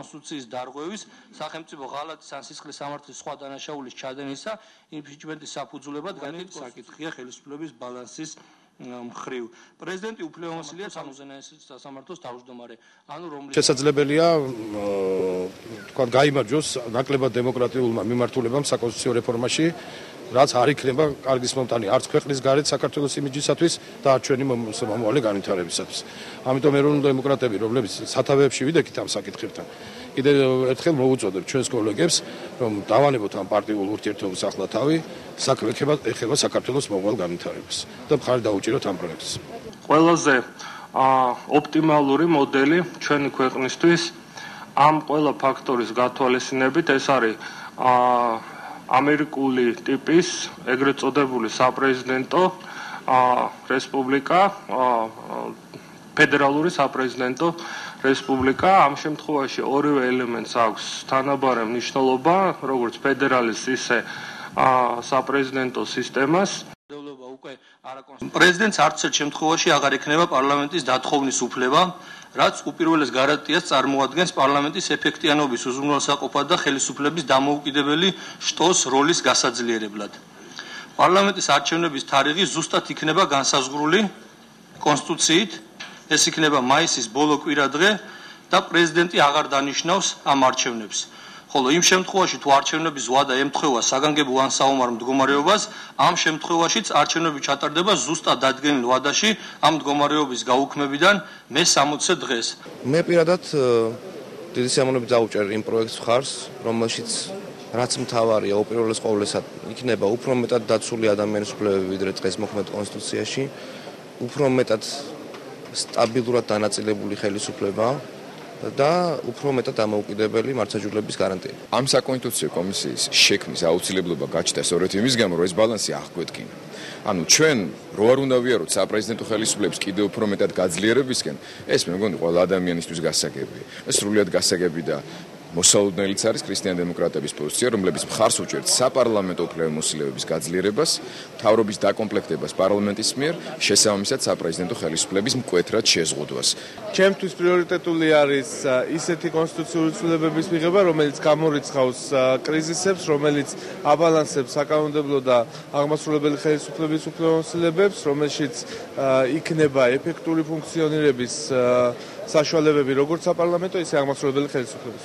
კონსტიტუციის დარღვევის, სახელმწიფო ღალატის ან სისხლის სამართლის სხვა დანაშაულის ჩადენისა, იმპიჩმენტის საფუძვლებად განიცდის საკითხია ხელისუფლების ბალანსის მხრივ. პრეზიდენტი უფლებამოსილია სამუზენაესის სასამართლოს თავმჯდომარე. შესაძლებელია თქვა გაიმარჯვოს ნაკლებად დემოკრატიულმა მიმართულებამ საკონსტიტუციო რეფორმაში, რაც არ იქნება კარგის მომტანი არც ქვეყნის გარეთ საქართველოს იმიჯისათვის და არც ჩვენი მომავალი განვითარებისათვის. ამიტომ ეროვნული დემოკრატები, რომლებიც სათავეებში ვიდექით ამ საკითხებთან, კიდევ ერთხელ მოვუწოდებ ჩვენს კოლეგებს, რომ დავანებოთ ამ პარტიულ ურთიერთობებს ახლა თავი, ეხება საქართველოს მომავალ განვითარებას და მხარი დაუჭიროთ ამ პროექტს. ყველაზე ოპტიმალური მოდელი ჩვენი ქვეყნისთვის ამ ყველა ფაქტორის გათვალისწინებით ეს არის ამერიკული ტიპის ეგრეთ წოდებული საპრეზიდენტო რესპუბლიკა, ფედერალური საპრეზიდენტო რესპუბლიკა. ამ შემთხვევაში ორივე ელემენტს აქვს თანაბარი მნიშვნელობა, როგორც ფედერალის, ისე საპრეზიდენტო სისტემას. პრეზიდენტს არც ერთ შემთხვევაში აღარ ექნება პარლამენტის დათხოვნის უფლება, რაც უპირველეს გარანტიას წარმოადგენს პარლამენტის ეფექტიანობის უზრუნველსაყოფად და ხელისუფლების დამოუკიდებელი შტოს როლის გასაძლიერებლად. პარლამენტის არჩევნების თარიღი ზუსტად იქნება განსაზღვრული კონსტიტუციით, ეს იქნება მაისის ბოლო კვირადღე და პრეზიდენტი აღარ დანიშნავს ამ არჩევნებს. ხოლო იმ შემთხვევაში თუ არჩევნების ზღვა ემთხვევა საგანგებო ან საომარ მდგომარეობას, ამ შემთხვევაშიც არჩევნები ჩატარდება ზუსტად დადგენილ ვადაში ამ მდგომარეობის გაუქმებიდან მე-60 დღეს. მე პირადად დიდი სიამოვნებით დავუჭერ იმ პროექტს მხარს, რომელშიც რაც მთავარია უპირველეს ყოვლისა იქნება უფრო მეტად დაცული ადამიანის უფლებები, ვიდრე დღეს მოქმედ კონსტიტუციაში, უფრო მეტად სტაბილურად დანაწილებული ხელისუფლება და უფრო მეტად დამოუკიდებელი მართლმსაჯულების გარანტია. ამ საკონსტიტუციო კომისიის შექმნის აუცილებლობა გაჩნდა სწორედ იმის გამო, რომ ეს ბალანსი აღგვედგინა. ანუ ჩვენ რო არ უნდა ვიაროთ საპრეზიდენტო ხელისუფლების კიდევ უფრო მეტად გაძლიერებისკენ, ეს მე მგონი ყველა ადამიანისთვის გასაგებია. ეს სრულიად გასაგები და მოსალოდნელიც არის ქრისტიან-დემოკრატების პოზიცია, რომლებიც მხარს უჭერთ საპარლამენტო უფლებამოსილებების გაძლიერებას, მთავრობის დაკომპლექტებას პარლამენტის მიერ, შესაბამისად საპრეზიდენტო ხელისუფლების მკვეთრად შეზღუდვას. ჩემთვის პრიორიტეტული არის ისეთი კონსტიტუციური ცვლილებების მიღება, რომელიც გამორიცხავს კრიზისებს, რომელიც აბალანსებს საკანონმდებლო და აღმასრულებელი ხელისუფლების უფლებამოსილებებს, რომელშიც იქნება ეფექტური ფუნქციონირების საშუალებები როგორც საპარლამენტო, ისე აღმასრულებელი ხელისუფლების.